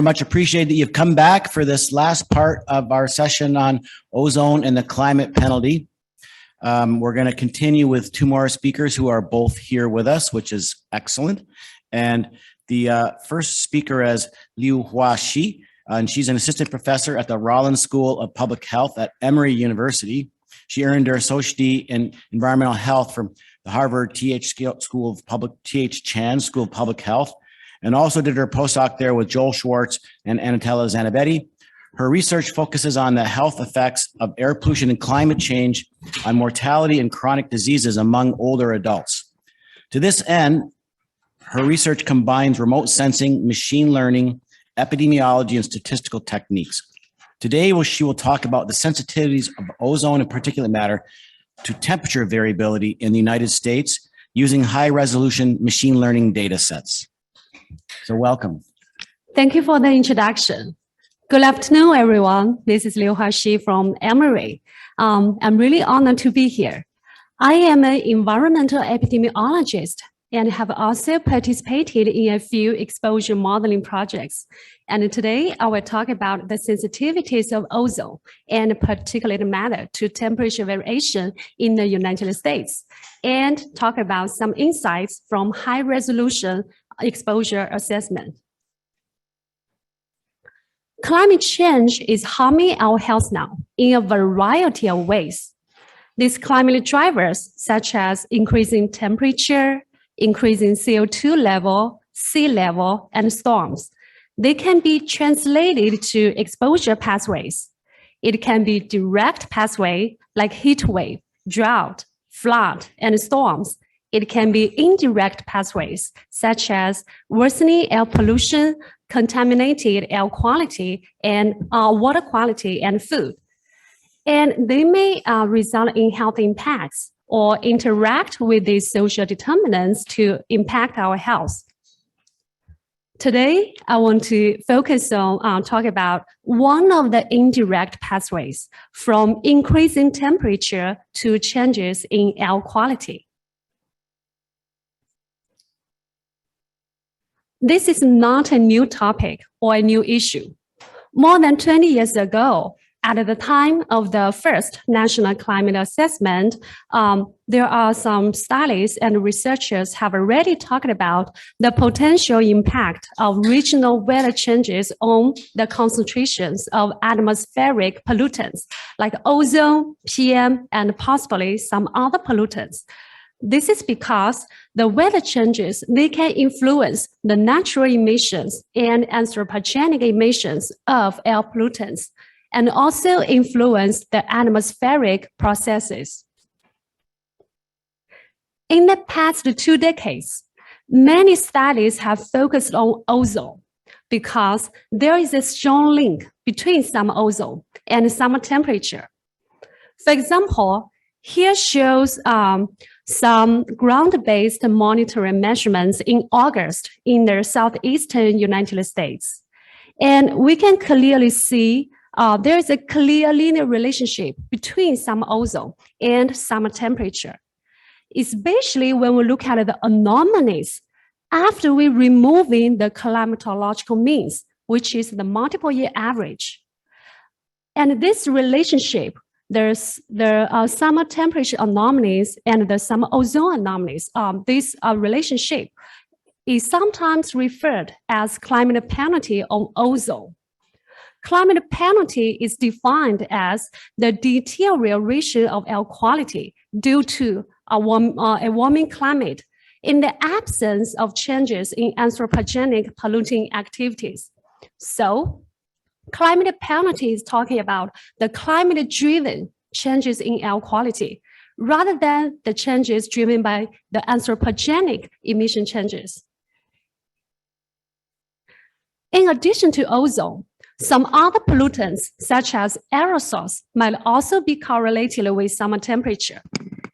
Much appreciated that you've come back for this last part of our session on ozone and the climate penalty. We're going to continue with two more speakers who are both here with us, which is excellent. And the first speaker is Liuhua, and she's an assistant professor at the Rollins School of Public Health at Emory University. She earned her associate in environmental health from the Harvard Chan School of Public Health, and also did her postdoc there with Joel Schwartz and Anatella Zanabetti. Her research focuses on the health effects of air pollution and climate change on mortality and chronic diseases among older adults. To this end, her research combines remote sensing, machine learning, epidemiology, and statistical techniques. Today, she will talk about the sensitivities of ozone and particulate matter to temperature variability in the United States using high-resolution machine learning data sets. So welcome. Thank you for the introduction. Good afternoon, everyone. This is Liuhua from Emory. I'm really honored to be here. I am an environmental epidemiologist and have also participated in a few exposure modeling projects. And today I will talk about the sensitivities of ozone and particulate matter to temperature variation in the United States, and talk about some insights from high-resolution exposure assessment. Climate change is harming our health now in a variety of ways. These climate drivers, such as increasing temperature, increasing CO2 level, sea level, and storms, they can be translated to exposure pathways. It can be direct pathway like heat wave, drought, flood, and storms. It can be indirect pathways, such as worsening air pollution, contaminated air quality, and water quality and food. And they may result in health impacts or interact with these social determinants to impact our health. Today, I want to focus on talk about one of the indirect pathways from increasing temperature to changes in air quality. This is not a new topic or a new issue. More than 20 years ago, at the time of the first national climate assessment, there are some studies and researchers have already talked about the potential impact of regional weather changes on the concentrations of atmospheric pollutants like ozone, PM, and possibly some other pollutants. This is because the weather changes, they can influence the natural emissions and anthropogenic emissions of air pollutants, and also influence the atmospheric processes. In the past 2 decades, many studies have focused on ozone because there is a strong link between summer ozone and summer temperature. For example, here shows some ground-based monitoring measurements in August in the southeastern United States. And we can clearly see there is a clear linear relationship between summer ozone and summer temperature, especially when we look at the anomalies after we removing the climatological means, which is the multiple year average. And this relationship, there are summer temperature anomalies and the summer ozone anomalies. This relationship is sometimes referred as climate penalty on ozone. Climate penalty is defined as the deterioration of air quality due to a warming climate in the absence of changes in anthropogenic polluting activities. So, climate penalty is talking about the climate-driven changes in air quality rather than the changes driven by the anthropogenic emission changes. In addition to ozone, some other pollutants, such as aerosols, might also be correlated with summer temperature.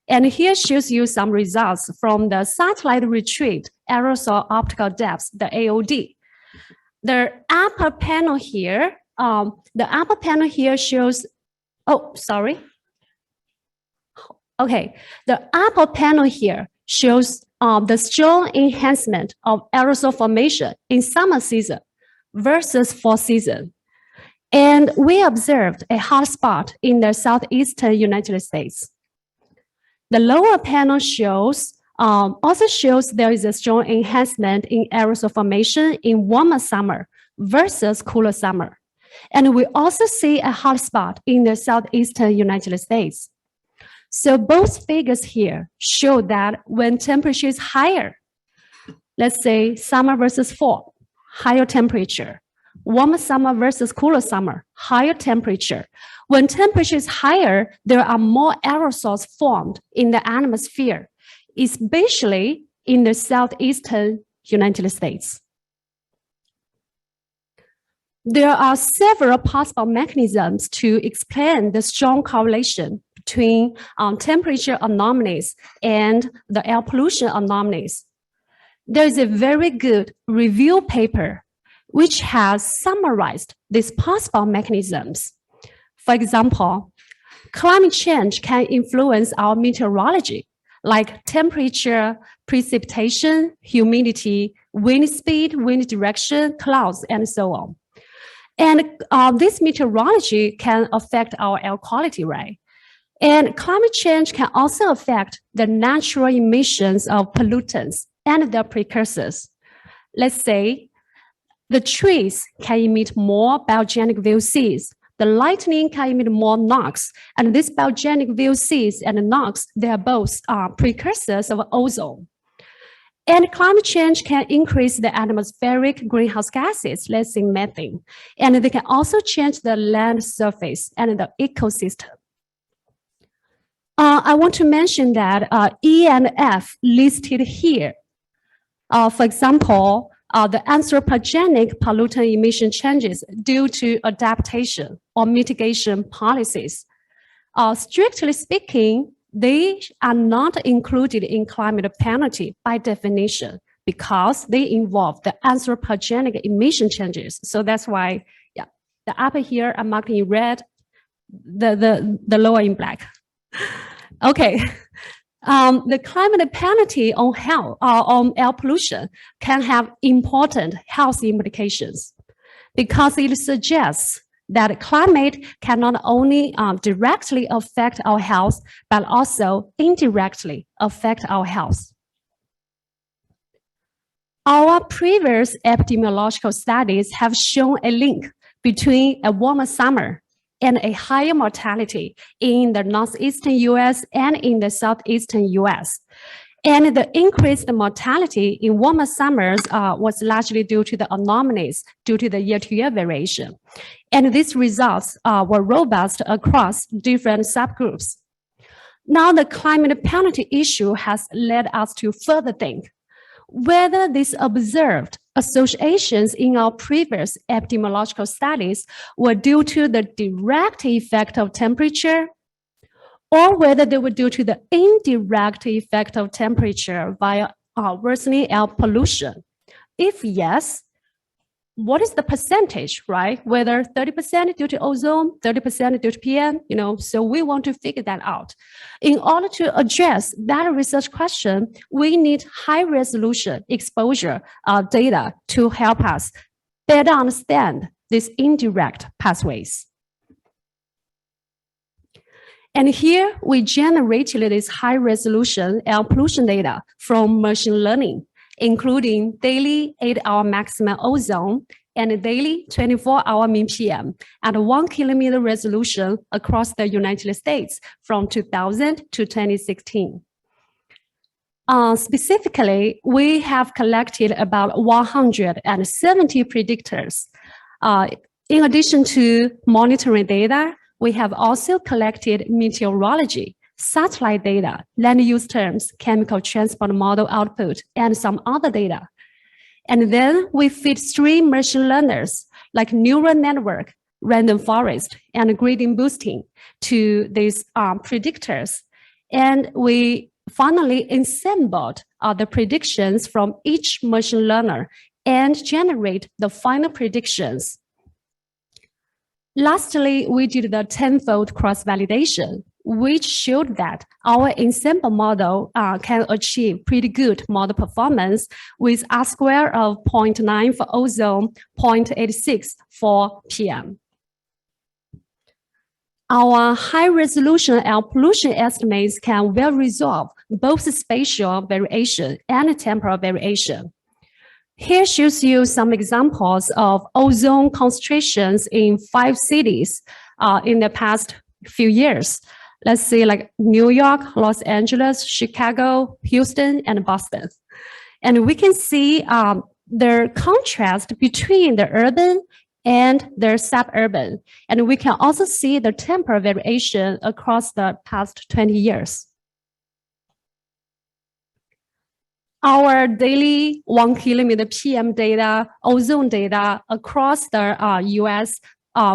And here shows you some results from the satellite retrieved aerosol optical depths, the AOD. The upper panel here, shows, Okay, the upper panel here shows the strong enhancement of aerosol formation in summer season, versus 4 season. And we observed a hotspot in the southeastern United States. The lower panel also shows there is a strong enhancement in aerosol formation in warmer summer versus cooler summer. And we also see a hotspot in the southeastern United States. So both figures here show that when temperature is higher, let's say summer versus fall, higher temperature. Warmer summer versus cooler summer, higher temperature. When temperature is higher, there are more aerosols formed in the atmosphere, especially in the southeastern United States. There are several possible mechanisms to explain the strong correlation between temperature anomalies and the air pollution anomalies. There is a very good review paper which has summarized these possible mechanisms. For example, climate change can influence our meteorology, like temperature, precipitation, humidity, wind speed, wind direction, clouds, and so on. And this meteorology can affect our air quality, right? And climate change can also affect the natural emissions of pollutants and their precursors. Let's say the trees can emit more biogenic VOCs. The lightning can emit more NOx. And these biogenic VOCs and NOx, they are both precursors of ozone. And climate change can increase the atmospheric greenhouse gases, let's say methane. And they can also change the land surface and the ecosystem. I want to mention that E and F listed here. For example, the anthropogenic pollutant emission changes due to adaptation or mitigation policies. Strictly speaking, they are not included in climate penalty by definition because they involve the anthropogenic emission changes. So that's why, yeah, the upper here are marked in red, the lower in black. Okay. The climate penalty on health, on air pollution can have important health implications because it suggests that climate can not only directly affect our health, but also indirectly affect our health. Our previous epidemiological studies have shown a link between a warmer summer and a higher mortality in the northeastern US and in the southeastern US. And the increased mortality in warmer summers was largely due to the anomalies due to the year-to-year variation. And these results were robust across different subgroups. Now the climate penalty issue has led us to further think whether these observed associations in our previous epidemiological studies were due to the direct effect of temperature or whether they were due to the indirect effect of temperature via worsening air pollution. If yes, what is the percentage, right? Whether 30% due to ozone, 30% due to PM, so we want to figure that out. In order to address that research question, we need high resolution exposure data to help us better understand these indirect pathways. And here we generated this high resolution air pollution data from machine learning, including daily 8-hour maximum ozone and daily 24-hour mean PM at 1 kilometer resolution across the United States from 2000 to 2016. Specifically, we have collected about 170 predictors. In addition to monitoring data, we have also collected meteorology, satellite data, land use terms, chemical transport model output, and some other data. And then we feed 3 machine learners like neural network, random forest, and gradient boosting to these predictors. And we finally assembled the predictions from each machine learner and generate the final predictions. Lastly, we did the 10-fold cross-validation. which showed that our ensemble model can achieve pretty good model performance with R-square of 0.9 for ozone, 0.86 for PM. Our high-resolution air pollution estimates can well resolve both spatial variation and temporal variation. Here shows you some examples of ozone concentrations in 5 cities in the past few years. Let's say like New York, Los Angeles, Chicago, Houston, and Boston. And we can see the contrast between the urban and the suburban. And we can also see the temporal variation across the past 20 years. Our daily 1 kilometer PM data, ozone data across the US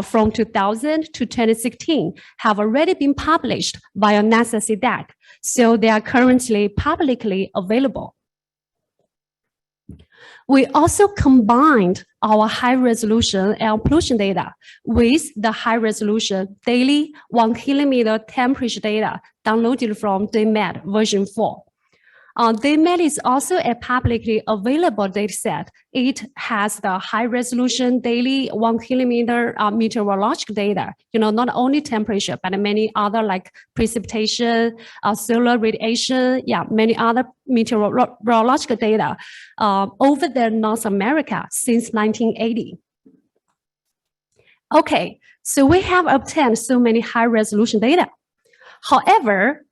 from 2000 to 2016 have already been published via NASA CDAC. So they are currently publicly available. We also combined our high-resolution air pollution data with the high-resolution daily 1 kilometer temperature data downloaded from DayMed version 4. DayMed is also a publicly available dataset. It has the high-resolution daily 1 kilometer meteorological data. Not only temperature, but many other like precipitation, solar radiation, many other meteorological data over the North America since 1980. Okay, so we have obtained so many high-resolution data. However,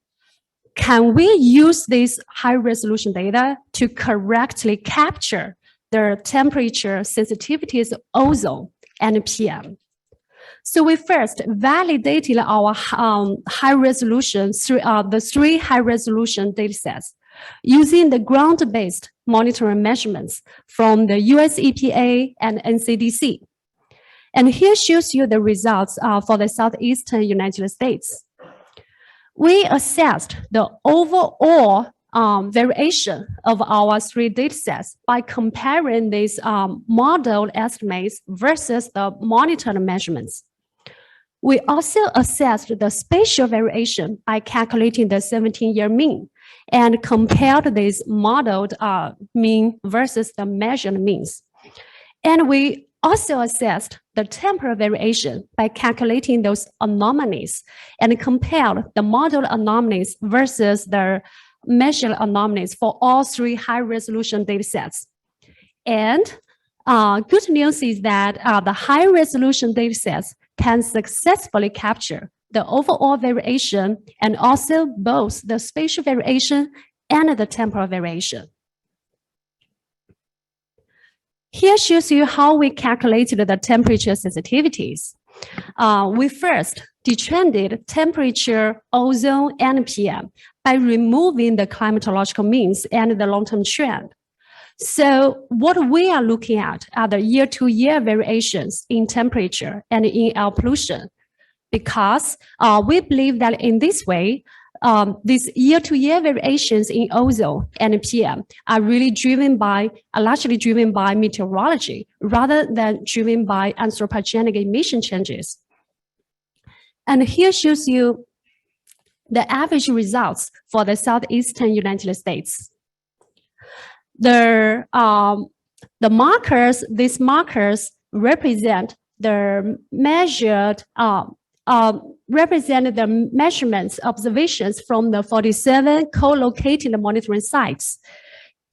can we use this high-resolution data to correctly capture the temperature sensitivities of ozone and PM? So we first validated our high-resolution through the 3 high-resolution datasets using the ground-based monitoring measurements from the US EPA and NCDC. And here shows you the results for the southeastern United States. We assessed the overall variation of our 3 datasets by comparing these modeled estimates versus the monitored measurements. We also assessed the spatial variation by calculating the 17-year mean and compared this modeled mean versus the measured means. And we also assessed the temporal variation by calculating those anomalies and compared the modeled anomalies versus the measured anomalies for all 3 high-resolution datasets. And good news is that the high-resolution datasets can successfully capture the overall variation and also both the spatial variation and the temporal variation. Here shows you how we calculated the temperature sensitivities. We first detrended temperature, ozone, and PM by removing the climatological means and the long-term trend. So what we are looking at are the year-to-year variations in temperature and in air pollution, because we believe that in this way, these year-to-year variations in ozone and PM are really largely driven by meteorology rather than driven by anthropogenic emission changes. And here shows you the average results for the southeastern United States. These markers represent the measured represented the measurements observations from the 47 co-located monitoring sites.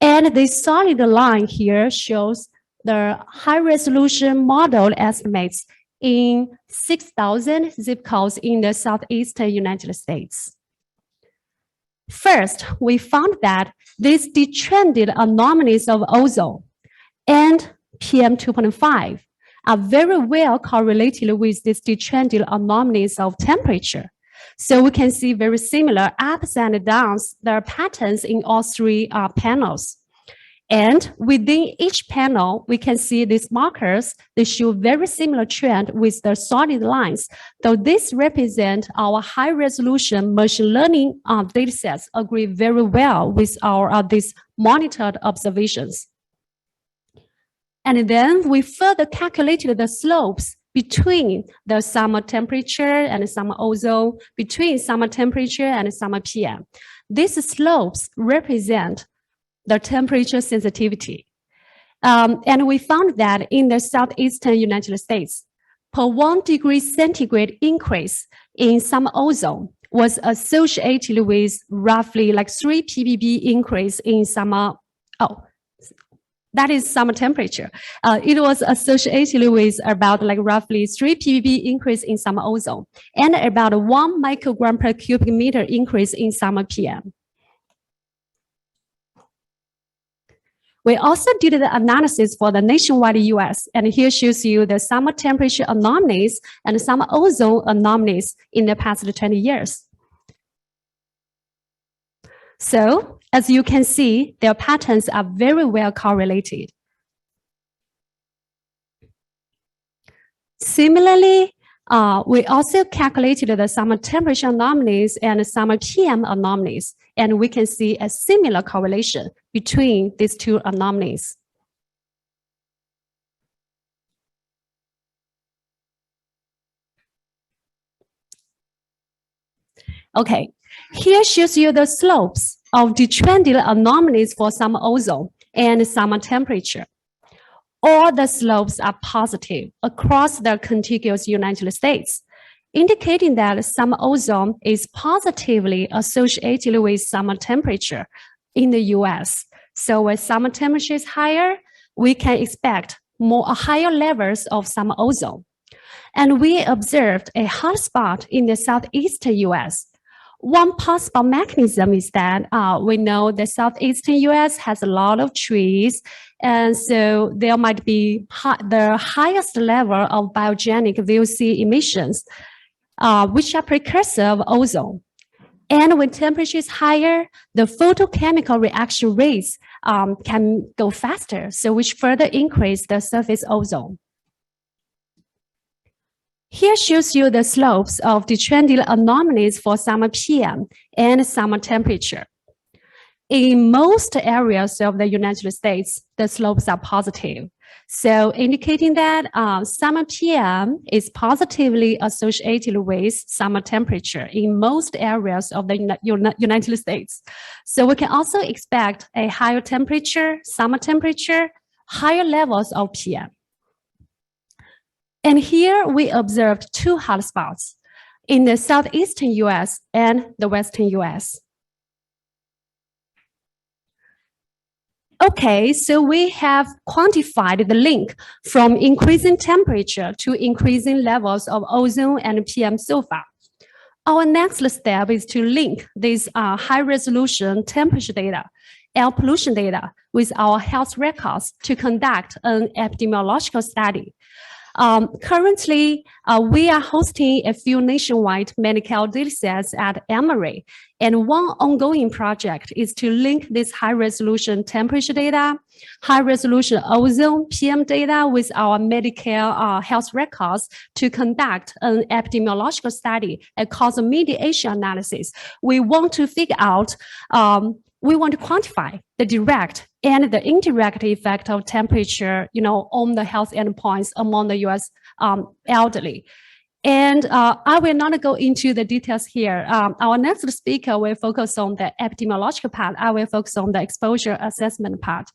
And the solid line here shows the high-resolution model estimates in 6,000 zip codes in the southeastern United States. First, we found that these detrended anomalies of ozone and PM 2.5 are very well correlated with these detrended anomalies of temperature. So we can see very similar ups and downs, there are patterns in all 3 panels. And within each panel, we can see these markers, they show very similar trend with the solid lines. So this represents our high resolution machine learning datasets agree very well with our these monitored observations. And then we further calculated the slopes between the summer temperature and summer ozone, between summer temperature and summer PM. These slopes represent the temperature sensitivity. And we found that in the southeastern United States, per 1 degree centigrade increase in summer ozone was associated with roughly like 3 ppb increase in summer, that is summer temperature. It was associated with about like roughly 3 ppb increase in summer ozone and about 1 microgram per cubic meter increase in summer PM. We also did the analysis for the nationwide US, and here shows you the summer temperature anomalies and summer ozone anomalies in the past 20 years. So, as you can see, their patterns are very well correlated. Similarly, we also calculated the summer temperature anomalies and summer PM anomalies, and we can see a similar correlation between these two anomalies. Okay, here shows you the slopes of the trending anomalies for summer ozone and summer temperature. All the slopes are positive across the contiguous United States, indicating that summer ozone is positively associated with summer temperature in the US. So when summer temperature is higher, we can expect higher levels of summer ozone. And we observed a hotspot in the southeastern US. One possible mechanism is that we know the southeastern US has a lot of trees, and so there might be the highest level of biogenic VOC emissions, which are precursor of ozone. And when temperature is higher, the photochemical reaction rates can go faster, so which further increase the surface ozone. Here shows you the slopes of the trending anomalies for summer PM and summer temperature. In most areas of the United States, the slopes are positive. So indicating that summer PM is positively associated with summer temperature in most areas of the United States. So we can also expect a higher temperature, summer temperature, higher levels of PM. And here we observed two hotspots in the southeastern US and the western US. Okay, so we have quantified the link from increasing temperature to increasing levels of ozone and PM so far. Our next step is to link this high-resolution temperature data, air pollution data, with our health records to conduct an epidemiological study. Currently, we are hosting a few nationwide medical datasets at Emory, and one ongoing project is to link this high-resolution temperature data, high-resolution ozone PM data with our medical health records to conduct an epidemiological study, a causal mediation analysis. We want to figure out we want to quantify the direct and the indirect effect of temperature, on the health endpoints among the US elderly. And I will not go into the details here. Our next speaker will focus on the epidemiological part. I will focus on the exposure assessment part.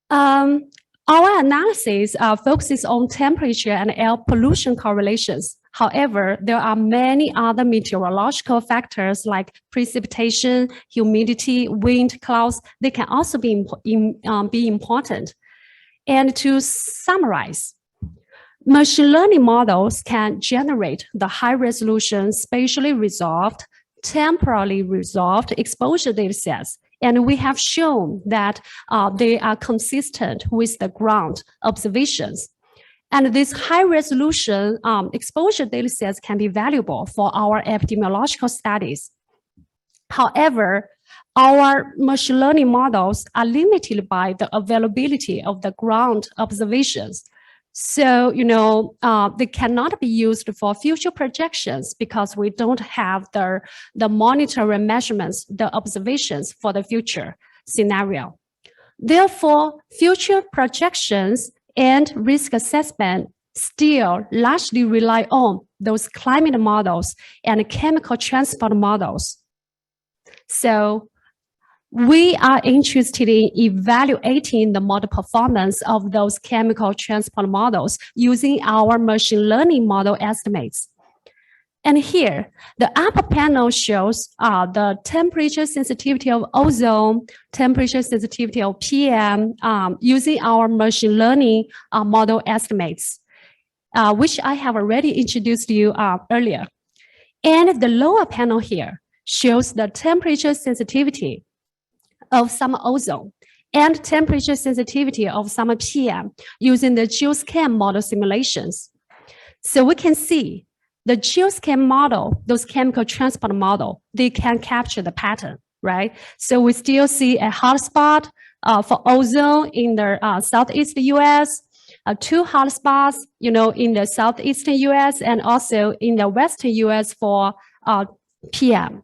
Our analysis focuses on temperature and air pollution correlations. However, there are many other meteorological factors like precipitation, humidity, wind, clouds. They can also be important. And to summarize, machine learning models can generate the high-resolution, spatially resolved, temporally resolved exposure datasets. And we have shown that they are consistent with the ground observations. And these high-resolution exposure datasets can be valuable for our epidemiological studies. However, our machine learning models are limited by the availability of the ground observations. So, they cannot be used for future projections because we don't have the monitoring measurements, the observations for the future scenario. Therefore, future projections and risk assessment still largely rely on those climate models and chemical transport models. So we are interested in evaluating the model performance of those chemical transport models using our machine learning model estimates. And here, the upper panel shows the temperature sensitivity of ozone, temperature sensitivity of PM using our machine learning model estimates, which I have already introduced you earlier. And the lower panel here shows the temperature sensitivity of some ozone and temperature sensitivity of some PM using the geoscan model simulations. So we can see the geoscan model, those chemical transport model, they can capture the pattern, right? So we still see a hotspot for ozone in the southeast US, 2 hotspots, in the southeastern US and also in the western US for PM.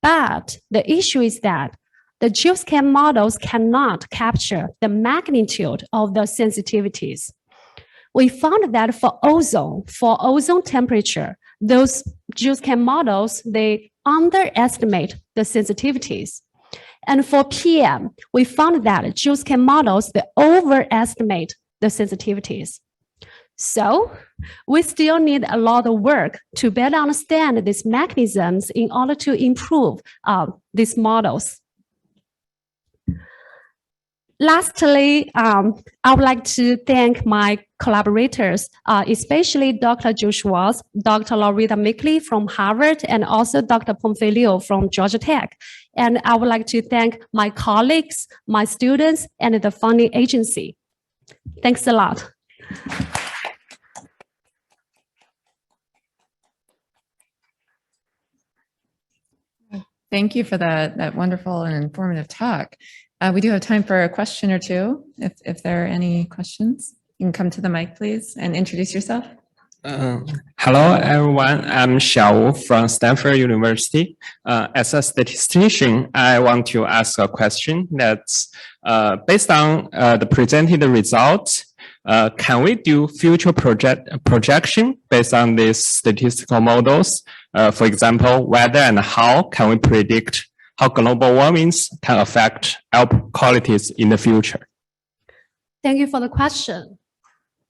But the issue is that the geoscan models cannot capture the magnitude of the sensitivities. We found that for ozone temperature, those geoscan models, they underestimate the sensitivities. And for PM, we found that geoscan models, they overestimate the sensitivities. So we still need a lot of work to better understand these mechanisms in order to improve these models. Lastly, I would like to thank my collaborators, especially Dr. Joshua, Dr. Loretta Mickley from Harvard, and also Dr. Pengfei Liu from Georgia Tech. And I would like to thank my colleagues, my students, and the funding agency. Thanks a lot. Thank you for that wonderful and informative talk. We do have time for a question or two. If there are any questions, you can come to the mic, please, and introduce yourself. Hello, everyone. I'm Xiao from Stanford University. As a statistician, I want to ask a question that's based on the presented results. Can we do future projection based on these statistical models? For example, whether and how can we predict how global warmings can affect air qualities in the future? Thank you for the question.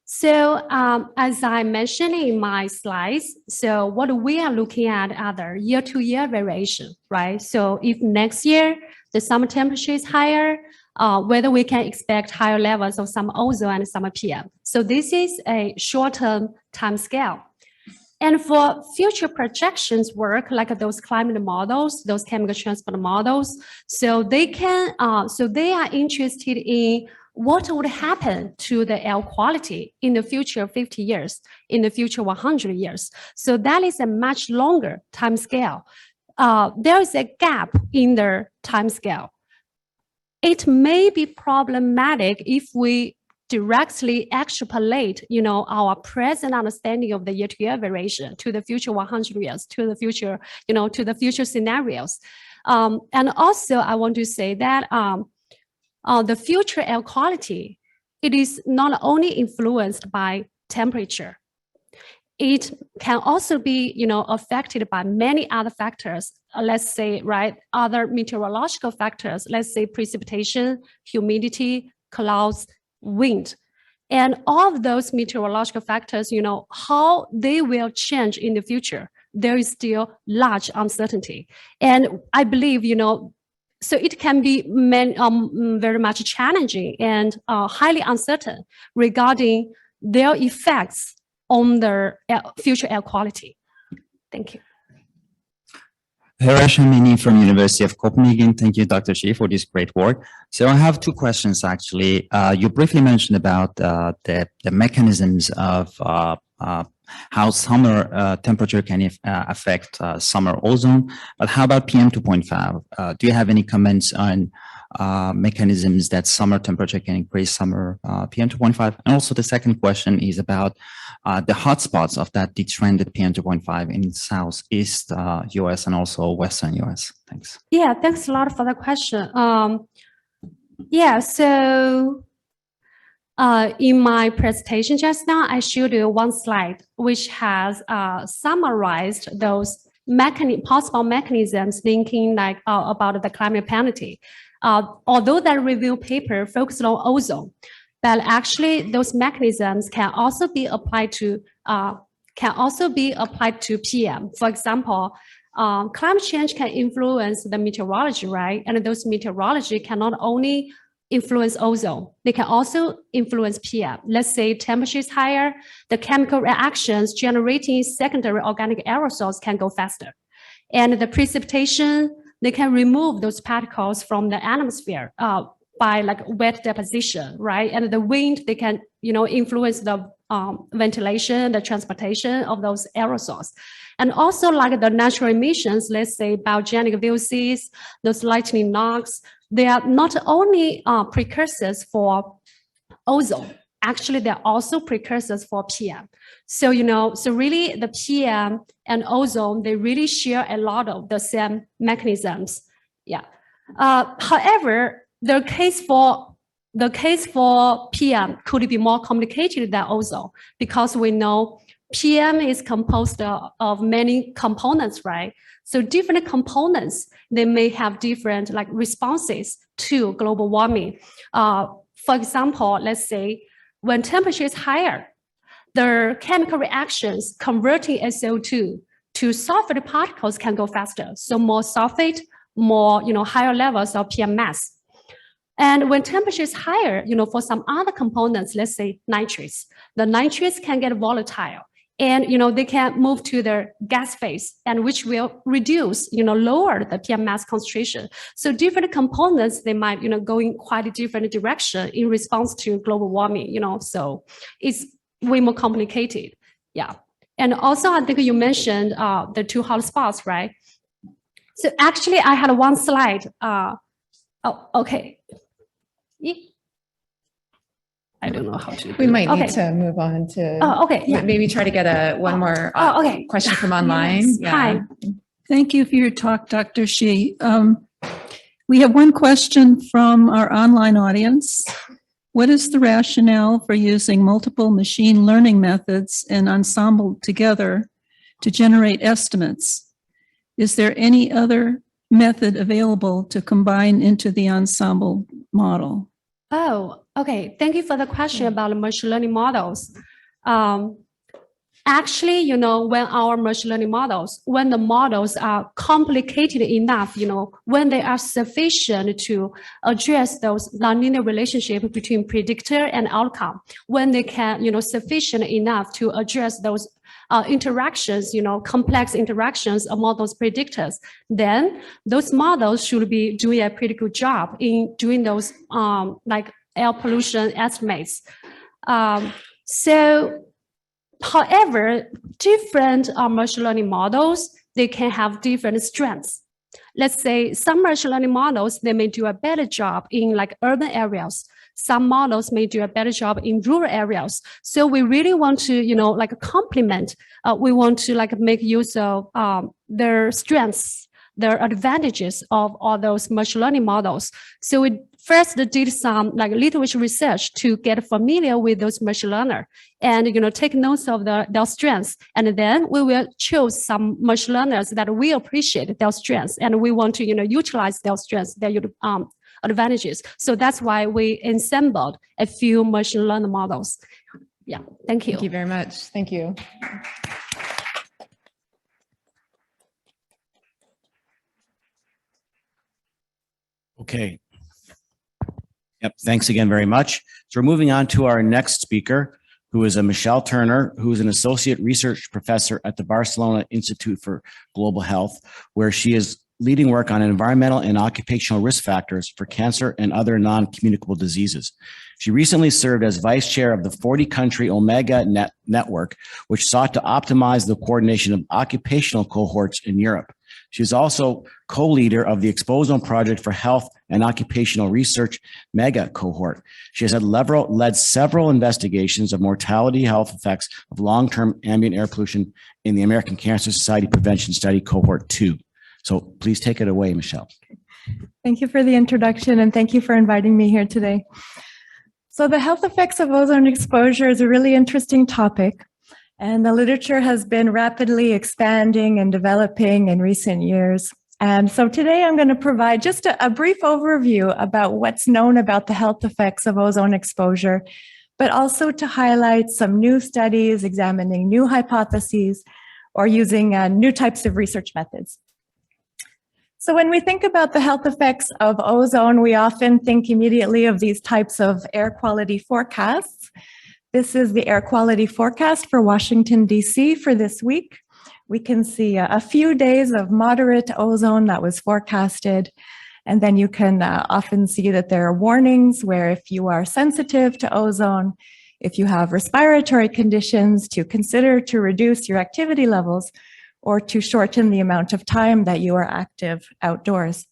So as I mentioned in my slides, so what we are looking at are the year-to-year variation, right? So if next year the summer temperature is higher, whether we can expect higher levels of some ozone and some PM. So this is a short-term time scale. And for future projections work, like those climate models, those chemical transport models, so they are interested in what would happen to the air quality in the future 50 years, in the future 100 years. So that is a much longer time scale. There is a gap in the time scale. It may be problematic if we directly extrapolate, our present understanding of the year-to-year variation to the future 100 years, to the future, to the future scenarios. And also, I want to say that the future air quality, it is not only influenced by temperature. It can also be, affected by many other factors. Let's say, right, other meteorological factors. Let's say precipitation, humidity, clouds, wind, and all of those meteorological factors. How they will change in the future. There is still large uncertainty, and I believe, so it can be very much challenging and highly uncertain regarding their effects on the future air quality. Thank you. Hirash Hamini from University of Copenhagen. Thank you, Dr. Shi, for this great work. So I have two questions, actually. You briefly mentioned about the mechanisms of how summer temperature can affect summer ozone, but how about PM 2.5? Do you have any comments on mechanisms that summer temperature can increase summer PM 2.5? And also the second question is about the hotspots of that detrended PM 2.5 in Southeast US and also Western US. Thanks. Yeah, thanks a lot for the question. Yeah, so In my presentation just now, I showed you one slide which has summarized those possible mechanisms linking about the climate penalty. Although that review paper focused on ozone, but actually those mechanisms can also be applied to PM. For example, climate change can influence the meteorology, right? And those meteorology can not only influence ozone, they can also influence PM. Let's say temperature is higher, the chemical reactions generating secondary organic aerosols can go faster. And the precipitation, they can remove those particles from the atmosphere by like wet deposition, right? And the wind, they can, influence the ventilation, the transportation of those aerosols. And also like the natural emissions, let's say biogenic VOCs, those lightning knocks, they are not only precursors for ozone, actually they're also precursors for PM. So, so really the PM and ozone, they really share a lot of the same mechanisms. Yeah. However, the case for PM could be more complicated than ozone because we know PM is composed of many components, right? So different components, they may have different like responses to global warming. For example, let's say when temperature is higher, the chemical reactions converting SO2 to sulfate particles can go faster. So more sulfate, more higher levels of PM mass. And when temperature is higher, for some other components, let's say nitrates, the nitrates can get volatile. And they can move to the gas phase, and which will reduce, lower the PM mass concentration. So different components, they might, go in quite a different direction in response to global warming. So it's way more complicated. Yeah, and also I think you mentioned the 2 hotspots, right? So actually, I had one slide. Oh, okay. I don't know how to. We might need to move on to. Oh, okay. Yeah. Maybe try to get one more question from online. Yes. Yeah. Hi. Thank you for your talk, Dr. Shi. We have one question from our online audience. What is the rationale for using multiple machine learning methods and ensemble together to generate estimates? Is there any other method available to combine into the ensemble model? Oh, okay. Thank you for the question about machine learning models. Actually, when our machine learning models, when the models are complicated enough, when they are sufficient to address those nonlinear relationships between predictor and outcome, when they can, sufficient enough to address those interactions, complex interactions among those predictors, then those models should be doing a pretty good job in doing those like air pollution estimates. However, different machine learning models, they can have different strengths. Let's say some machine learning models, they may do a better job in like urban areas. Some models may do a better job in rural areas. So we really want to, like complement, we want to like make use of their strengths, their advantages of all those machine learning models. So we first did some like literature research to get familiar with those machine learners and, take notes of their strengths. And then we will choose some machine learners that we appreciate their strengths and we want to, utilize their strengths, their advantages. So that's why we assembled a few machine learning models. Yeah, thank you. Thank you very much. Thank you. Okay. Yep. Thanks again very much. So we're moving on to our next speaker, who is Michelle Turner, who is an associate research professor at the Barcelona Institute for Global Health, where she is leading work on environmental and occupational risk factors for cancer and other non-communicable diseases. She recently served as vice chair of the 40-country Omega Network, which sought to optimize the coordination of occupational cohorts in Europe. She is also co-leader of the Ozone Project for Health and Occupational Research Mega Cohort. She has led several investigations of mortality health effects of long-term ambient air pollution in the American Cancer Society Prevention Study Cohort 2. So please take it away, Michelle. Thank you for the introduction and thank you for inviting me here today. So the health effects of ozone exposure is a really interesting topic, and the literature has been rapidly expanding and developing in recent years. And so today I'm going to provide just a brief overview about what's known about the health effects of ozone exposure, but also to highlight some new studies examining new hypotheses or using new types of research methods. So when we think about the health effects of ozone, we often think immediately of these types of air quality forecasts. This is the air quality forecast for Washington, D.C. for this week. We can see a few days of moderate ozone that was forecasted. And then you can often see that there are warnings where if you are sensitive to ozone, if you have respiratory conditions, to consider to reduce your activity levels or to shorten the amount of time that you are active outdoors.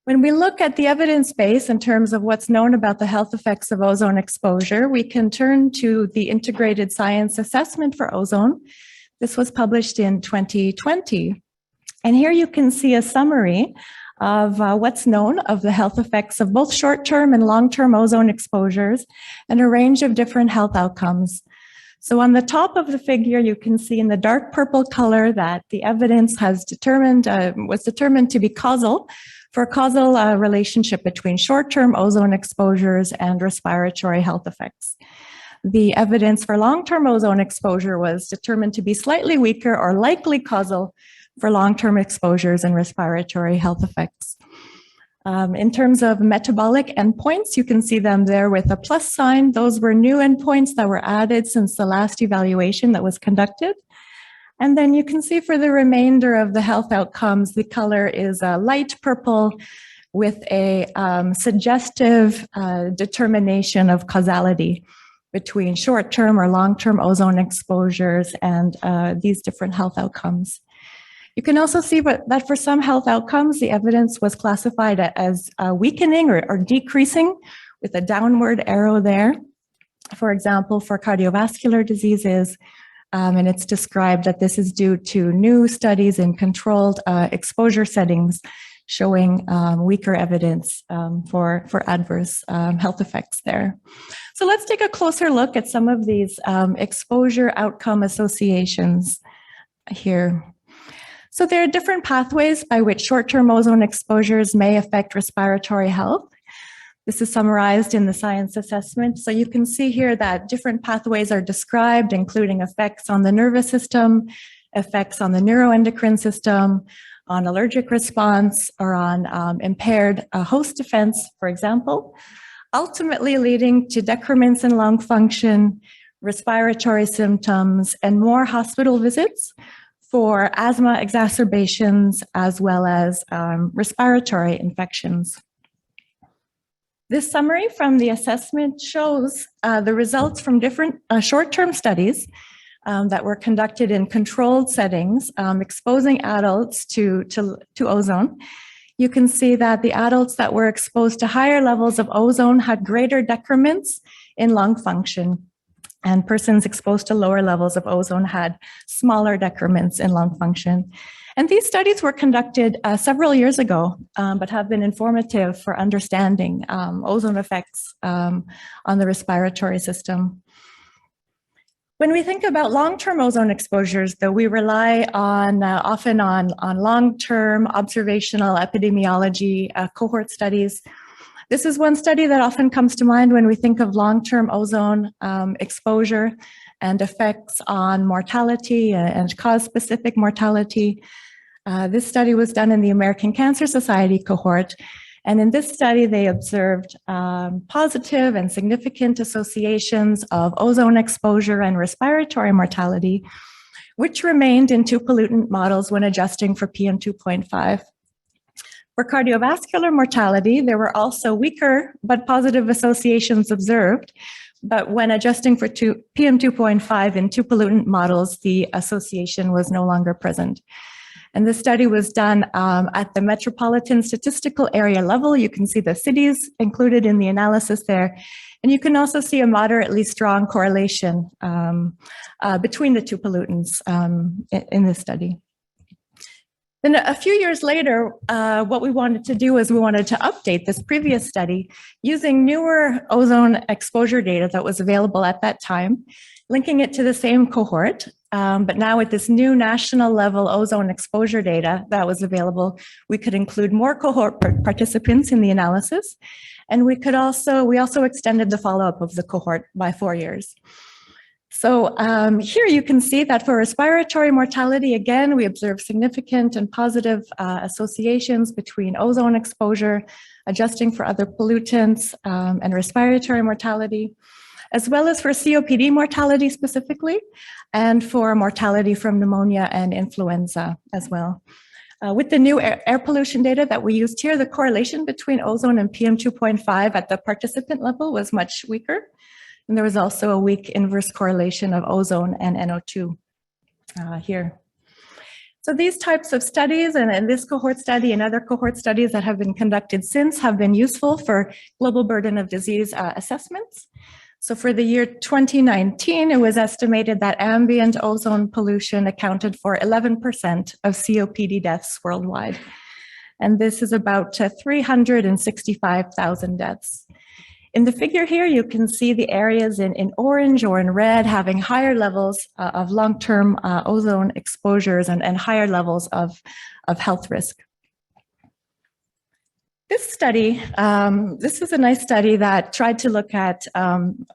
When we look at the evidence base in terms of what's known about the health effects of ozone exposure, we can turn to the Integrated Science Assessment for Ozone. This was published in 2020. And here you can see a summary of what's known of the health effects of both short-term and long-term ozone exposures and a range of different health outcomes. So on the top of the figure, you can see in the dark purple color that the evidence has was determined to be causal for a causal relationship between short-term ozone exposures and respiratory health effects. The evidence for long-term ozone exposure was determined to be slightly weaker or likely causal for long-term exposures and respiratory health effects. In terms of metabolic endpoints, you can see them there with a plus sign. Those were new endpoints that were added since the last evaluation that was conducted. And then you can see for the remainder of the health outcomes, the color is a light purple with a suggestive determination of causality between short-term or long-term ozone exposures and these different health outcomes. You can also see that for some health outcomes, the evidence was classified as weakening or decreasing with a downward arrow there. For example, for cardiovascular diseases, and it's described that this is due to new studies in controlled exposure settings showing weaker evidence for adverse health effects there. So let's take a closer look at some of these exposure outcome associations here. So there are different pathways by which short-term ozone exposures may affect respiratory health. This is summarized in the science assessment. So you can see here that different pathways are described, including effects on the nervous system, effects on the neuroendocrine system, on allergic response, or on impaired host defense, for example, ultimately leading to decrements in lung function, respiratory symptoms, and more hospital visits for asthma exacerbations, as well as respiratory infections. This summary from the assessment shows the results from different short-term studies that were conducted in controlled settings, exposing adults to ozone. You can see that the adults that were exposed to higher levels of ozone had greater decrements in lung function, and persons exposed to lower levels of ozone had smaller decrements in lung function. And these studies were conducted several years ago, but have been informative for understanding ozone effects on the respiratory system. When we think about long-term ozone exposures, though, we rely on often on long-term observational epidemiology cohort studies. This is one study that often comes to mind when we think of long-term ozone exposure and effects on mortality and cause-specific mortality. This study was done in the American Cancer Society cohort. And in this study, they observed positive and significant associations of ozone exposure and respiratory mortality, which remained in two pollutant models when adjusting for PM2.5. For cardiovascular mortality, there were also weaker but positive associations observed, but when adjusting for PM2.5 in two pollutant models, the association was no longer present. And this study was done at the metropolitan statistical area level. You can see the cities included in the analysis there. And you can also see a moderately strong correlation between the two pollutants in this study. Then a few years later, what we wanted to do is we wanted to update this previous study using newer ozone exposure data that was available at that time, linking it to the same cohort. But now with this new national level ozone exposure data that was available, we could include more cohort participants in the analysis. And we also extended the follow-up of the cohort by 4 years. So here you can see that for respiratory mortality, again, we observe significant and positive associations between ozone exposure, adjusting for other pollutants, and respiratory mortality, as well as for COPD mortality specifically, and for mortality from pneumonia and influenza as well. With the new air pollution data that we used here, the correlation between ozone and PM2.5 at the participant level was much weaker. And there was also a weak inverse correlation of ozone and NO2 here. So these types of studies and this cohort study and other cohort studies that have been conducted since have been useful for global burden of disease assessments. So for the year 2019, it was estimated that ambient ozone pollution accounted for 11% of COPD deaths worldwide. And this is about 365,000 deaths. In the figure here, you can see the areas in orange or in red having higher levels of long-term ozone exposures and higher levels of health risk. This study, this is a nice study that tried to look at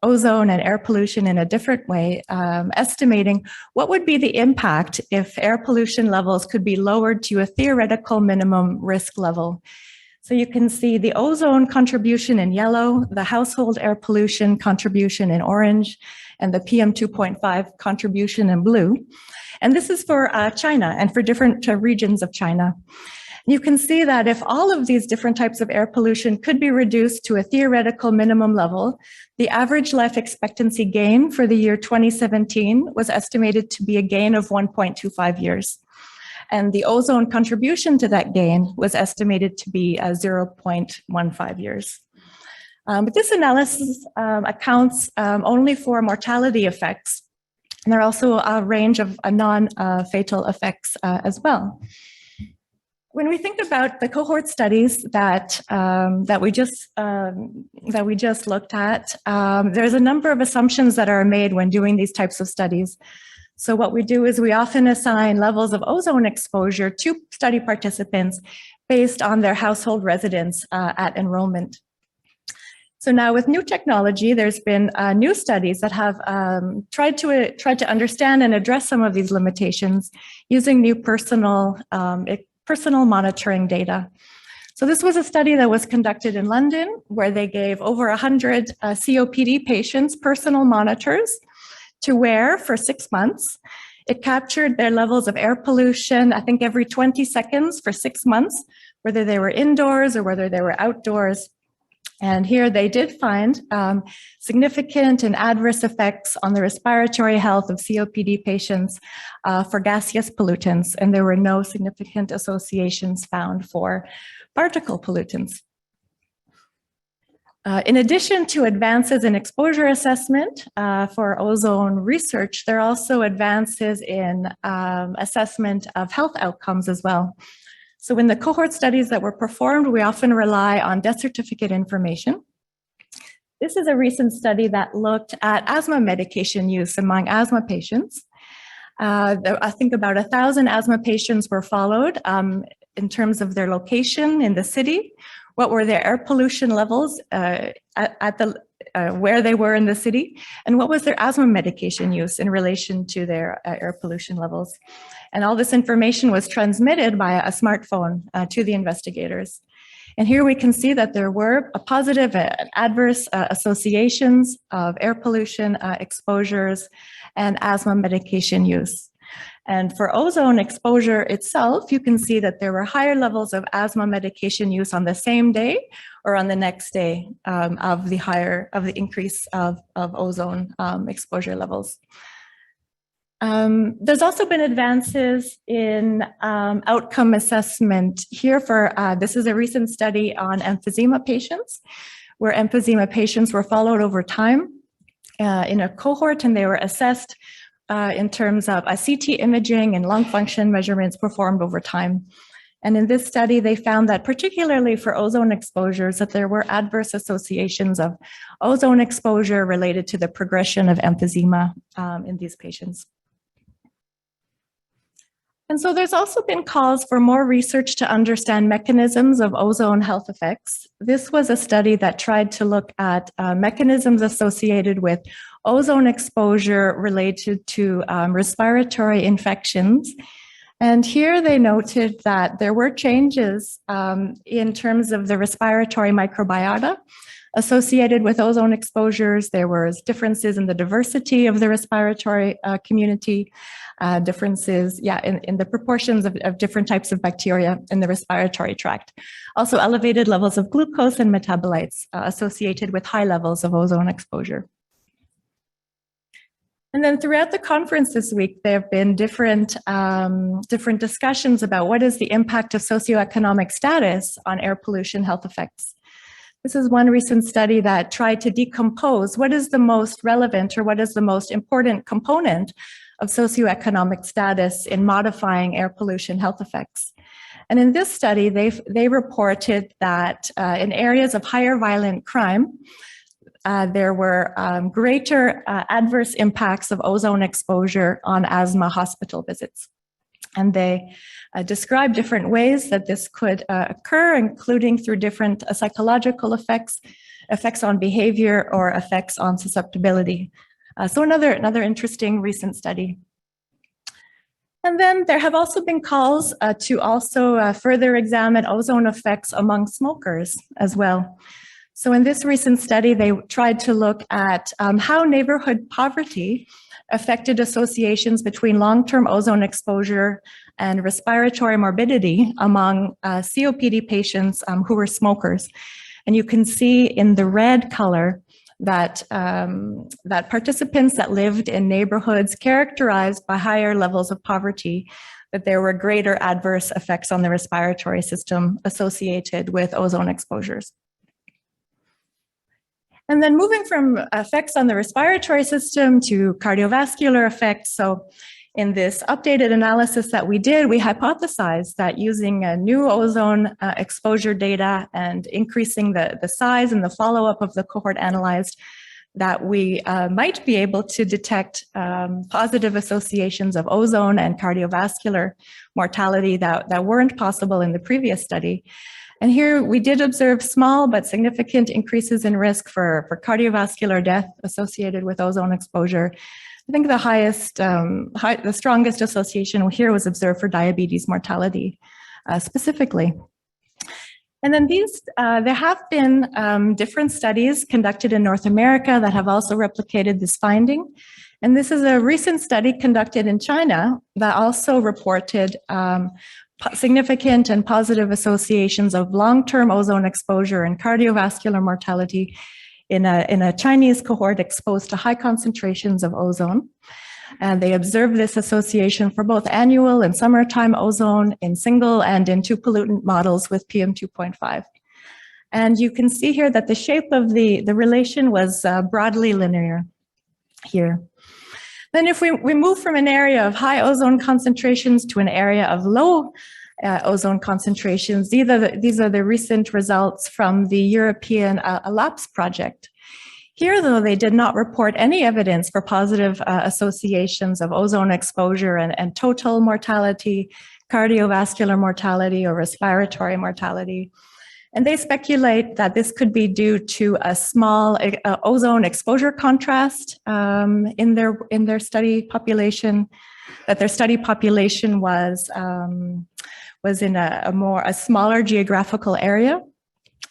ozone and air pollution in a different way, estimating what would be the impact if air pollution levels could be lowered to a theoretical minimum risk level. So you can see the ozone contribution in yellow, the household air pollution contribution in orange, and the PM2.5 contribution in blue. And this is for China and for different regions of China. You can see that if all of these different types of air pollution could be reduced to a theoretical minimum level, the average life expectancy gain for the year 2017 was estimated to be a gain of 1.25 years. And the ozone contribution to that gain was estimated to be 0.15 years. But this analysis accounts only for mortality effects. And there are also a range of non-fatal effects as well. When we think about the cohort studies that we just looked at, there's a number of assumptions that are made when doing these types of studies. So what we do is we often assign levels of ozone exposure to study participants based on their household residence at enrollment. So now with new technology, there's been new studies that have tried to understand and address some of these limitations using new personal monitoring data. So this was a study that was conducted in London where they gave over 100 COPD patients personal monitors to wear for 6 months. It captured their levels of air pollution, I think every 20 seconds for 6 months, whether they were indoors or whether they were outdoors. And here they did find significant and adverse effects on the respiratory health of COPD patients for gaseous pollutants, and there were no significant associations found for particle pollutants. In addition to advances in exposure assessment for ozone research, there are also advances in assessment of health outcomes as well. So in the cohort studies that were performed, we often rely on death certificate information. This is a recent study that looked at asthma medication use among asthma patients. I think about 1,000 asthma patients were followed in terms of their location in the city. What were their air pollution levels where they were in the city, and what was their asthma medication use in relation to their air pollution levels. And all this information was transmitted by a smartphone to the investigators. And here we can see that there were a positive and adverse associations of air pollution exposures and asthma medication use. And for ozone exposure itself, you can see that there were higher levels of asthma medication use on the same day or on the next day of the increase of ozone exposure levels. There's also been advances in outcome assessment here for, this is a recent study on emphysema patients, where emphysema patients were followed over time in a cohort, and they were assessed in terms of CT imaging and lung function measurements performed over time. And in this study, they found that particularly for ozone exposures, that there were adverse associations of ozone exposure related to the progression of emphysema in these patients. And so there's also been calls for more research to understand mechanisms of ozone health effects. This was a study that tried to look at mechanisms associated with ozone exposure related to respiratory infections. And here they noted that there were changes in terms of the respiratory microbiota associated with ozone exposures. There were differences in the diversity of the respiratory community, differences, in the proportions of different types of bacteria in the respiratory tract. Also elevated levels of glucose and metabolites associated with high levels of ozone exposure. And then throughout the conference this week, there have been different discussions about what is the impact of socioeconomic status on air pollution health effects. This is one recent study that tried to decompose what is the most relevant or what is the most important component of socioeconomic status in modifying air pollution health effects. And in this study, they reported that in areas of higher violent crime, there were greater adverse impacts of ozone exposure on asthma hospital visits. And they describe different ways that this could occur, including through different psychological effects, effects on behavior, or effects on susceptibility. So another interesting recent study. And then there have also been calls to also further examine ozone effects among smokers as well. So in this recent study, they tried to look at how neighborhood poverty affected associations between long-term ozone exposure and respiratory morbidity among COPD patients who were smokers. And you can see in the red color that, that participants that lived in neighborhoods characterized by higher levels of poverty, that there were greater adverse effects on the respiratory system associated with ozone exposures. And then moving from effects on the respiratory system to cardiovascular effects. So in this updated analysis that we did, we hypothesized that using a new ozone exposure data and increasing the size and the follow-up of the cohort analyzed, that we might be able to detect positive associations of ozone and cardiovascular mortality that weren't possible in the previous study. And here we did observe small but significant increases in risk for cardiovascular death associated with ozone exposure. I think the strongest association here was observed for diabetes mortality specifically. And then there have been different studies conducted in North America that have also replicated this finding. And this is a recent study conducted in China that also reported significant and positive associations of long-term ozone exposure and cardiovascular mortality in a Chinese cohort exposed to high concentrations of ozone. And they observed this association for both annual and summertime ozone in single and in two pollutant models with PM2.5. And you can see here that the shape of the relation was broadly linear here. Then if we move from an area of high ozone concentrations to an area of low ozone concentrations, these are the recent results from the European ELAPSE project. Here, though, they did not report any evidence for positive associations of ozone exposure and total mortality, cardiovascular mortality, or respiratory mortality. And they speculate that this could be due to a small ozone exposure contrast in their study population, that their study population was in a smaller geographical area.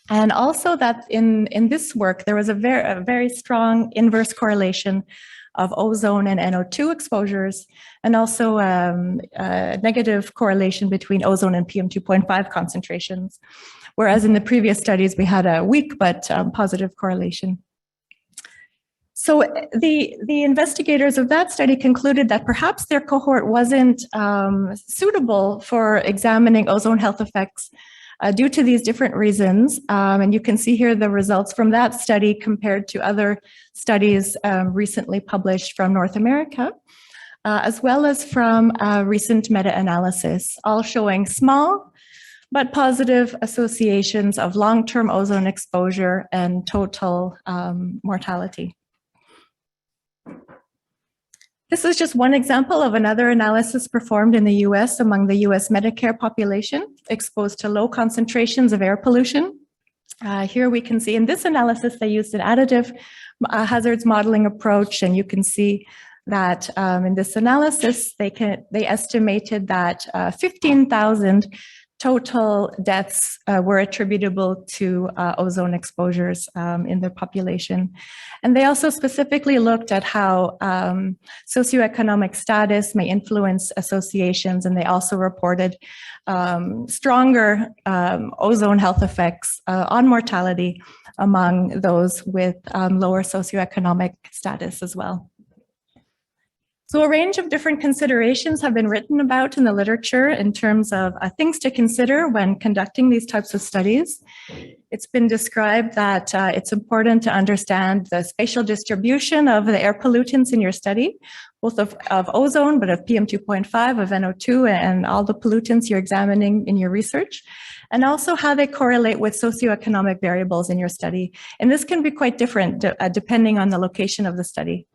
And also that in this work, there was a very strong inverse correlation of ozone and NO2 exposures, and also a negative correlation between ozone and PM2.5 concentrations. Whereas in the previous studies, we had a weak but positive correlation. So the investigators of that study concluded that perhaps their cohort wasn't suitable for examining ozone health effects due to these different reasons. And you can see here the results from that study compared to other studies recently published from North America. as well as from a recent meta-analysis, all showing small but positive associations of long-term ozone exposure and total mortality. This is just one example of another analysis performed in the US among the US Medicare population exposed to low concentrations of air pollution. Here we can see in this analysis, they used an additive hazards modeling approach, and you can see that in this analysis, they estimated that 15,000 total deaths were attributable to ozone exposures in the population. And they also specifically looked at how socioeconomic status may influence associations, and they also reported stronger ozone health effects on mortality among those with lower socioeconomic status as well. So a range of different considerations have been written about in the literature in terms of things to consider when conducting these types of studies. It's been described that it's important to understand the spatial distribution of the air pollutants in your study, both of ozone, but of PM2.5, of NO2, and all the pollutants you're examining in your research, and also how they correlate with socioeconomic variables in your study. And this can be quite different depending on the location of the study.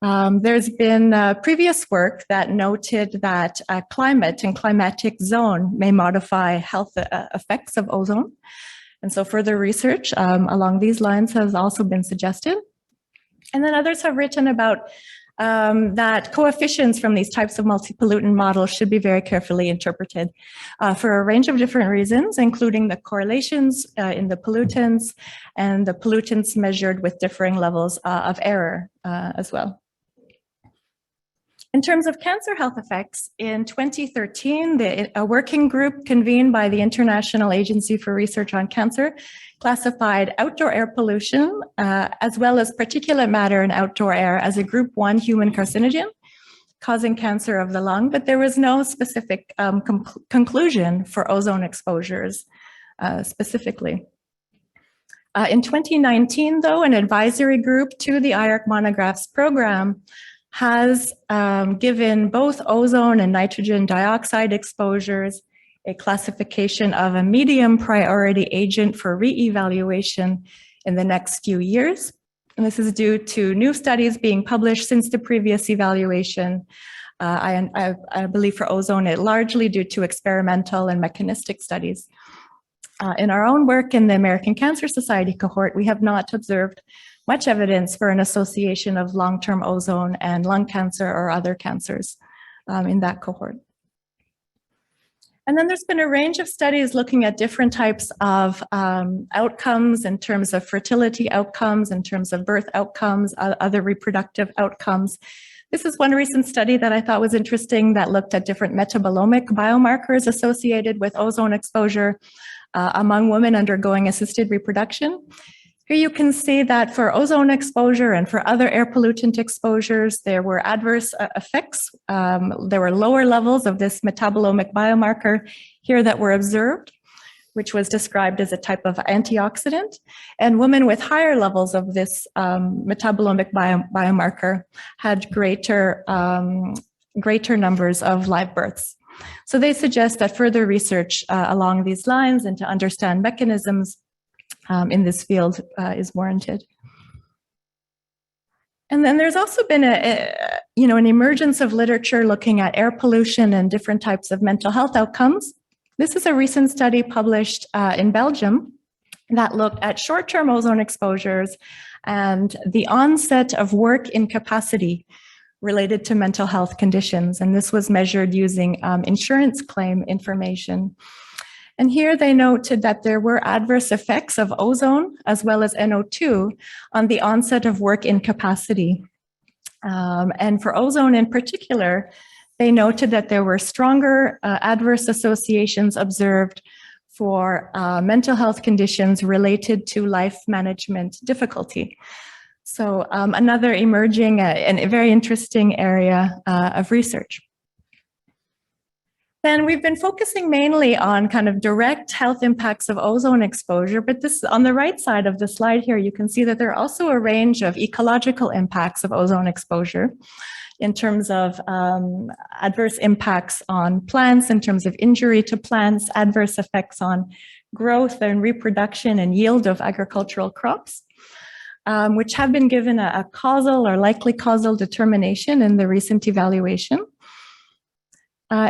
There's been previous work that noted that climate and climatic zone may modify health effects of ozone. And so further research along these lines has also been suggested. And then others have written about that coefficients from these types of multi-pollutant models should be very carefully interpreted for a range of different reasons, including the correlations in the pollutants and the pollutants measured with differing levels of error as well. In terms of cancer health effects, in 2013, a working group convened by the International Agency for Research on Cancer classified outdoor air pollution, as well as particulate matter in outdoor air, as a group 1 human carcinogen causing cancer of the lung, but there was no specific conclusion for ozone exposures specifically. In 2019, though, an advisory group to the IARC Monographs program has given both ozone and nitrogen dioxide exposures a classification of a medium priority agent for re-evaluation in the next few years. And this is due to new studies being published since the previous evaluation. I believe for ozone, it largely due to experimental and mechanistic studies. In our own work in the American Cancer Society cohort, we have not observed much evidence for an association of long-term ozone and lung cancer or other cancers in that cohort. And then there's been a range of studies looking at different types of outcomes in terms of fertility outcomes, in terms of birth outcomes, other reproductive outcomes. This is one recent study that I thought was interesting that looked at different metabolomic biomarkers associated with ozone exposure among women undergoing assisted reproduction. Here you can see that for ozone exposure and for other air pollutant exposures, there were adverse effects. There were lower levels of this metabolomic biomarker here that were observed, which was described as a type of antioxidant. And women with higher levels of this metabolomic biomarker had greater numbers of live births. So they suggest that further research along these lines and to understand mechanisms in this field is warranted. And then there's also been an emergence of literature looking at air pollution and different types of mental health outcomes. This is a recent study published in Belgium that looked at short-term ozone exposures and the onset of work incapacity related to mental health conditions. And this was measured using insurance claim information. And here they noted that there were adverse effects of ozone as well as NO2 on the onset of work incapacity. And for ozone in particular, they noted that there were stronger adverse associations observed for mental health conditions related to life management difficulty. So another emerging and a very interesting area of research. Then we've been focusing mainly on kind of direct health impacts of ozone exposure, but this on the right side of the slide here, you can see that there are also a range of ecological impacts of ozone exposure in terms of adverse impacts on plants, in terms of injury to plants, adverse effects on growth and reproduction and yield of agricultural crops, which have been given a causal or likely causal determination in the recent evaluation.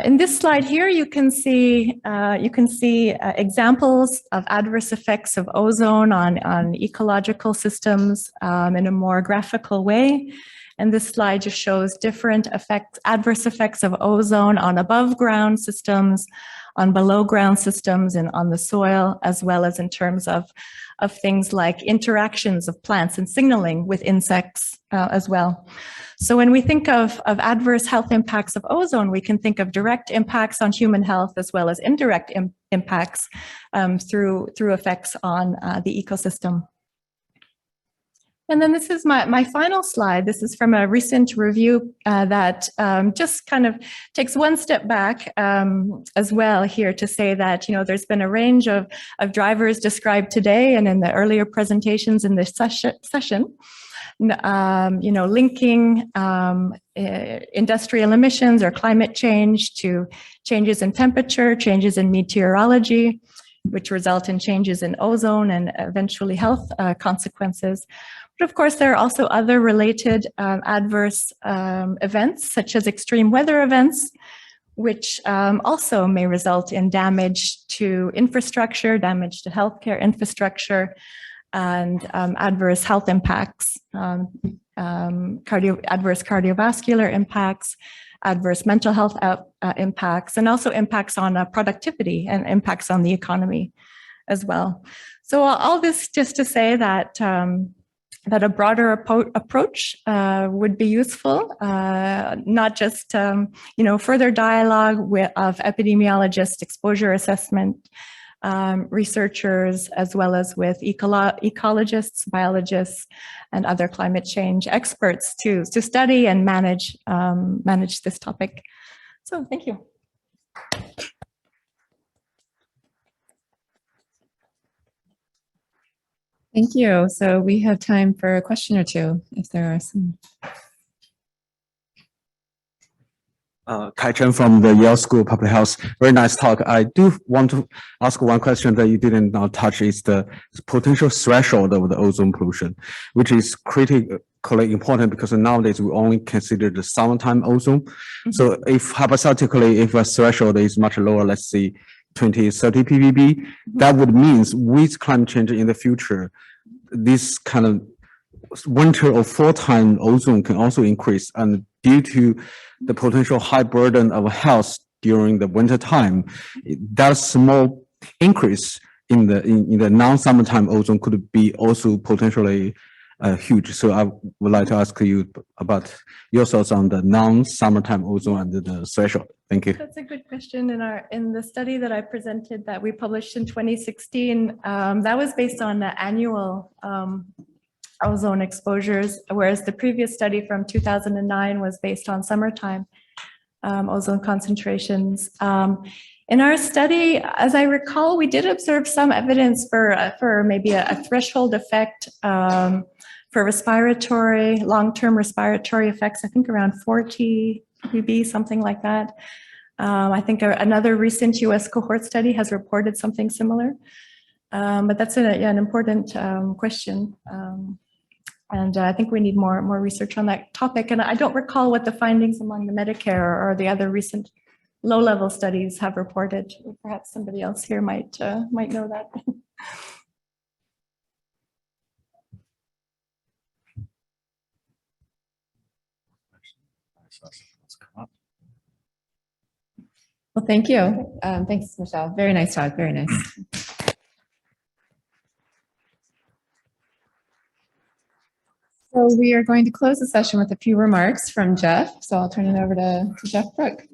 In this slide here, you can see examples of adverse effects of ozone on ecological systems in a more graphical way. And this slide just shows different adverse effects of ozone on above ground systems, on below ground systems, and on the soil, as well as in terms of things like interactions of plants and signaling with insects as well. So when we think of adverse health impacts of ozone, we can think of direct impacts on human health as well as indirect impacts through effects on the ecosystem. And then this is my final slide. This is from a recent review that just kind of takes one step back as well here to say that, you know, there's been a range of drivers described today and in the earlier presentations in this session, you know, linking industrial emissions or climate change to changes in temperature, changes in meteorology, which result in changes in ozone and eventually health consequences. But of course, there are also other related adverse events, such as extreme weather events, which also may result in damage to infrastructure, damage to healthcare infrastructure, and adverse health impacts, adverse cardiovascular impacts, adverse mental health impacts, and also impacts on productivity and impacts on the economy as well. So all this just to say that that a broader approach would be useful, not just you know, further dialogue of epidemiologists, exposure assessment researchers, as well as with ecologists, biologists, and other climate change experts to study and manage this topic. So thank you. Thank you. So we have time for a question or two, if there are some. Kai Chen from the Yale School of Public Health. Very nice talk. I do want to ask one question that you didn't touch is the potential threshold of the ozone pollution, which is critically important because nowadays we only consider the summertime ozone. Mm-hmm. So if hypothetically, if a threshold is much lower, let's say 20, 30 ppb, mm-hmm. that would mean with climate change in the future, this kind of winter or fall-time ozone can also increase, and due to the potential high burden of health during the winter time, that small increase in the non-summertime ozone could be also potentially huge. So I would like to ask you about your thoughts on the non-summertime ozone and the threshold. Thank you. That's a good question. In the study that I presented that we published in 2016, that was based on the annual ozone exposures, whereas the previous study from 2009 was based on summertime ozone concentrations. In our study, as I recall, we did observe some evidence for maybe a threshold effect for respiratory, long-term respiratory effects, I think around 40 ppb, something like that. I think another recent US cohort study has reported something similar. But that's an important question. And I think we need more research on that topic. And I don't recall what the findings among the Medicare or the other recent low-level studies have reported. Perhaps somebody else here might know that. Well, thank you. Thanks, Michelle. Very nice talk. Very nice. So we are going to close the session with a few remarks from Jeff. So I'll turn it over to Jeff Brook.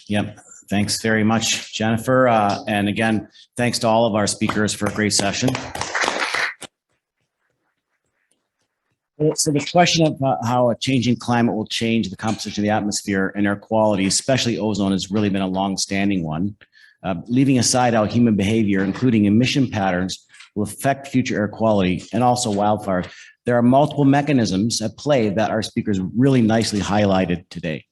Yep. Thanks very much, Jennifer. And again, thanks to all of our speakers for a great session. So the question of how a changing climate will change the composition of the atmosphere and air quality, especially ozone, has really been a long-standing one. Leaving aside how human behavior, including emission patterns, will affect future air quality and also wildfires, there are multiple mechanisms at play that our speakers really nicely highlighted today.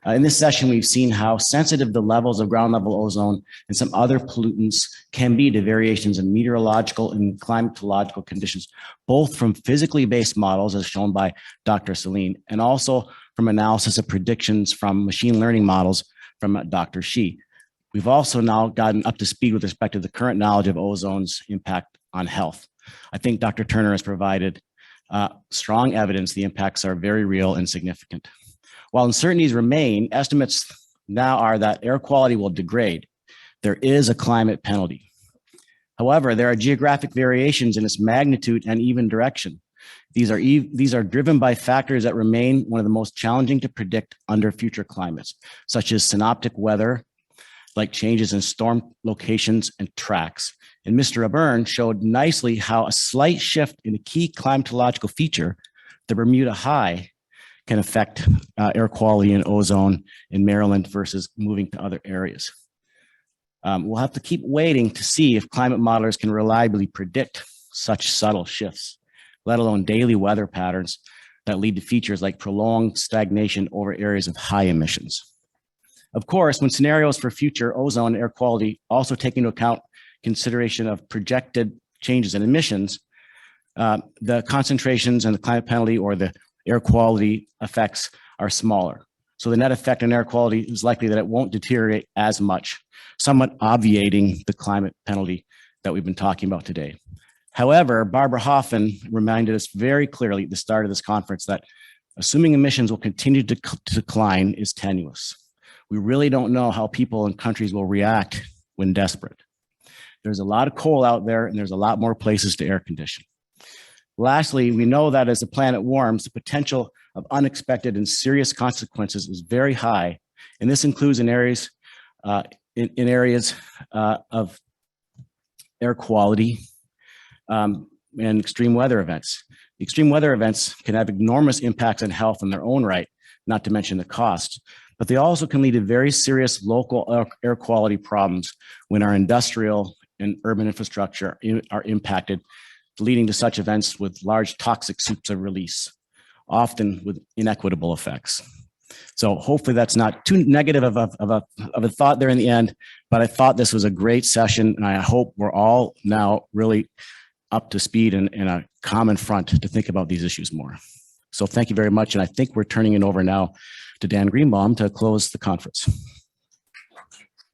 In this session, we've seen how sensitive the levels of ground level ozone and some other pollutants can be to variations in meteorological and climatological conditions, both from physically based models as shown by Dr. Celine, and also from analysis of predictions from machine learning models from Dr. Shi. We've also now gotten up to speed with respect to the current knowledge of ozone's impact on health. I think Dr. Turner has provided strong evidence the impacts are very real and significant. While uncertainties remain, estimates now are that air quality will degrade. There is a climate penalty. However, there are geographic variations in its magnitude and even direction. These are driven by factors that remain one of the most challenging to predict under future climates, such as synoptic weather, like changes in storm locations and tracks. And Mr. Abern showed nicely how a slight shift in a key climatological feature, the Bermuda High, can affect air quality and ozone in Maryland versus moving to other areas. We'll have to keep waiting to see if climate modelers can reliably predict such subtle shifts, let alone daily weather patterns that lead to features like prolonged stagnation over areas of high emissions. Of course, when scenarios for future ozone air quality also take into account consideration of projected changes in emissions, the concentrations and the climate penalty or the air quality effects are smaller. So the net effect on air quality is likely that it won't deteriorate as much, somewhat obviating the climate penalty that we've been talking about today. However, Barbara Hoffman reminded us very clearly at the start of this conference that assuming emissions will continue to decline is tenuous. We really don't know how people and countries will react when desperate. There's a lot of coal out there and there's a lot more places to air condition. Lastly, we know that as the planet warms, the potential of unexpected and serious consequences is very high, and this includes in areas of air quality and extreme weather events. Extreme weather events can have enormous impacts on health in their own right, not to mention the cost, but they also can lead to very serious local air quality problems when our industrial and urban infrastructure are impacted, leading to such events with large toxic soups of release, often with inequitable effects. So hopefully that's not too negative of a thought there in the end, but I thought this was a great session and I hope we're all now really up to speed and in a common front to think about these issues more. So thank you very much. And I think we're turning it over now to Dan Greenbaum to close the conference.